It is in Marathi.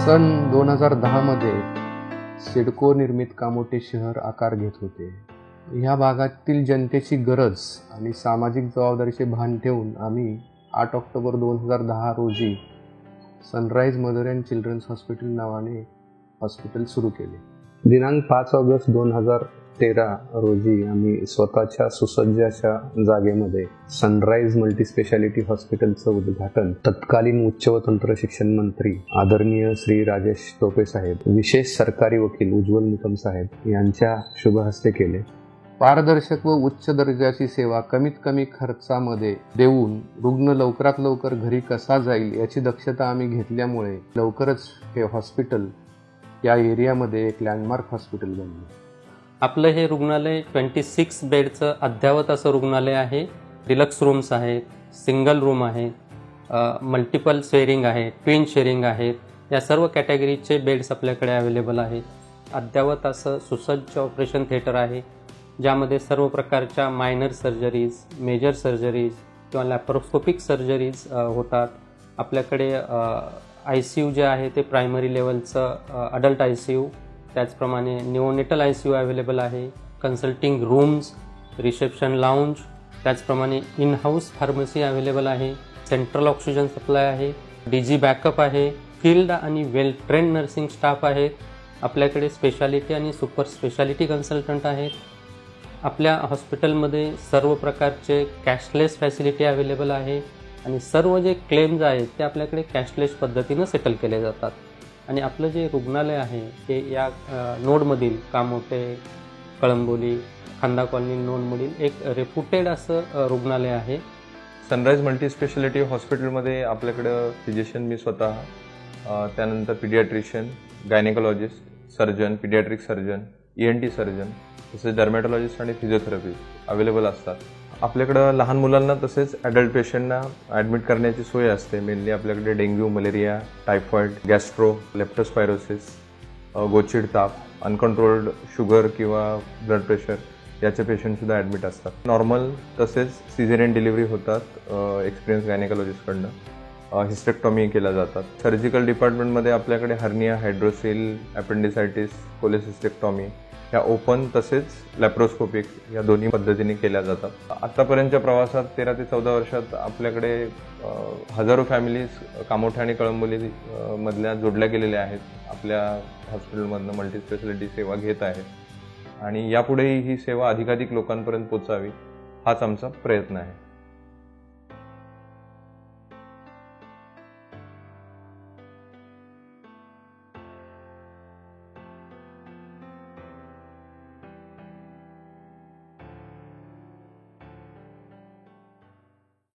सन 2010 मध्ये सिडको निर्मित कामोठे शहर आकार घेत होते. ह्या भागातील जनतेची गरज आणि सामाजिक जबाबदारीचे भान ठेवून आम्ही 8 ऑक्टोबर 2010 रोजी sunrise mother and children's hospital नावाने हॉस्पिटल सुरू केले. दिनांक 5 ऑगस्ट 2013 रोजी आम्ही स्वतःच्या सुसज्ज अशा जागेमध्ये सनराइज मल्टीस्पेशालिटी हॉस्पिटलचं उद्घाटन तत्कालीन उच्च व तंत्र शिक्षण मंत्री आदरणीय श्री राजेश टोपे साहेब, विशेष सरकारी वकील उज्ज्वल निकम साहेब यांच्या शुभ हस्ते केले. पारदर्शक व उच्च दर्जाची सेवा कमीत कमी खर्चामध्ये देऊन रुग्ण लवकरात लवकर घरी कसा जाईल याची दक्षता आम्ही घेतल्यामुळे लवकरच हे हॉस्पिटल या एरियामध्ये एक लँडमार्क हॉस्पिटल बनले. आपलं हे रुग्णालय 26 बेडचं अद्ययावत असं रुग्णालय आहे. डिलक्स रूम्स आहेत, सिंगल रूम आहे, मल्टिपल शेअरिंग आहे, ट्विन शेअरिंग आहेत. या सर्व कॅटेगरीचे बेड्स आपल्याकडे अवेलेबल आहेत. अद्ययावत असं सुसज्ज ऑपरेशन थिएटर आहे, ज्यामध्ये सर्व प्रकारच्या मायनर सर्जरीज, मेजर सर्जरीज किंवा लॅप्रोस्कोपिक सर्जरीज होतात. आपल्याकडे ICU जे आहे ते प्रायमरी लेवलचं अडल्ट ICU, त्याचप्रमाणे निओनेटल ICU अवेलेबल आहे. कन्सल्टिंग रूम्स, रिसेप्शन लाऊंज, त्याचप्रमाणे इन हाऊस फार्मसी अवेलेबल आहे. सेंट्रल ऑक्सिजन सप्लाय आहे, DG बॅकअप आहे. फील्ड आणि वेल ट्रेन नर्सिंग स्टाफ आहेत. आपल्याकडे स्पेशालिटी आणि सुपर स्पेशालिटी कन्सल्टंट आहेत. आपल्या हॉस्पिटलमध्ये सर्व प्रकारचे कॅशलेस फॅसिलिटी अवेलेबल आहे आणि सर्व जे क्लेम्स आहेत ते आपल्याकडे कॅशलेस पद्धतीनं सेटल केले जातात. आणि आपलं जे रुग्णालय आहे ते या नोडमधील कामोठे, कळंबोली, खांदा कॉलनी नोडमधील एक रेप्युटेड असं रुग्णालय आहे. सनराइज मल्टीस्पेशालिटी हॉस्पिटलमध्ये आपल्याकडं फिजिशियन मी स्वतः, त्यानंतर paediatrician, gynaecologist, surgeon, paediatric surgeon, ENT surgeon, तसेच डर्मॅटॉलॉजिस्ट आणि फिजिओथेरपिस्ट अवेलेबल असतात. आपल्याकडं लहान मुलांना तसेच ॲडल्ट पेशंटना ॲडमिट करण्याची सोय असते. मेनली आपल्याकडे dengue, malaria, typhoid, gastro, leptospirosis, गोचिड ताप, अनकंट्रोल्ड शुगर किंवा ब्लड प्रेशर याचे पेशंटसुद्धा ॲडमिट असतात. नॉर्मल तसेच सिझेरियन डिलिव्हरी होतात एक्सपिरियन्स गायनेकोलॉजिस्टकडनं. हिस्टेक्टॉमी केल्या जातात. सर्जिकल डिपार्टमेंटमध्ये आपल्याकडे हर्निया, हायड्रोसिल, अपेंडिसायटिस, कोलेसिस्टेक्टॉमी ह्या ओपन तसेच लॅप्रोस्कोपिक या दोन्ही पद्धतीने केल्या जातात. आत्तापर्यंतच्या प्रवासात 13 ते 14 वर्षात आपल्याकडे हजारो फॅमिलीज कामोठे आणि कळंबोली मधल्या जोडल्या गेलेल्या आहेत. आपल्या हॉस्पिटलमधनं मल्टीस्पेशालिटी सेवा घेत आहेत आणि यापुढेही ही सेवा अधिकाधिक लोकांपर्यंत पोचावी हाच आमचा प्रयत्न आहे.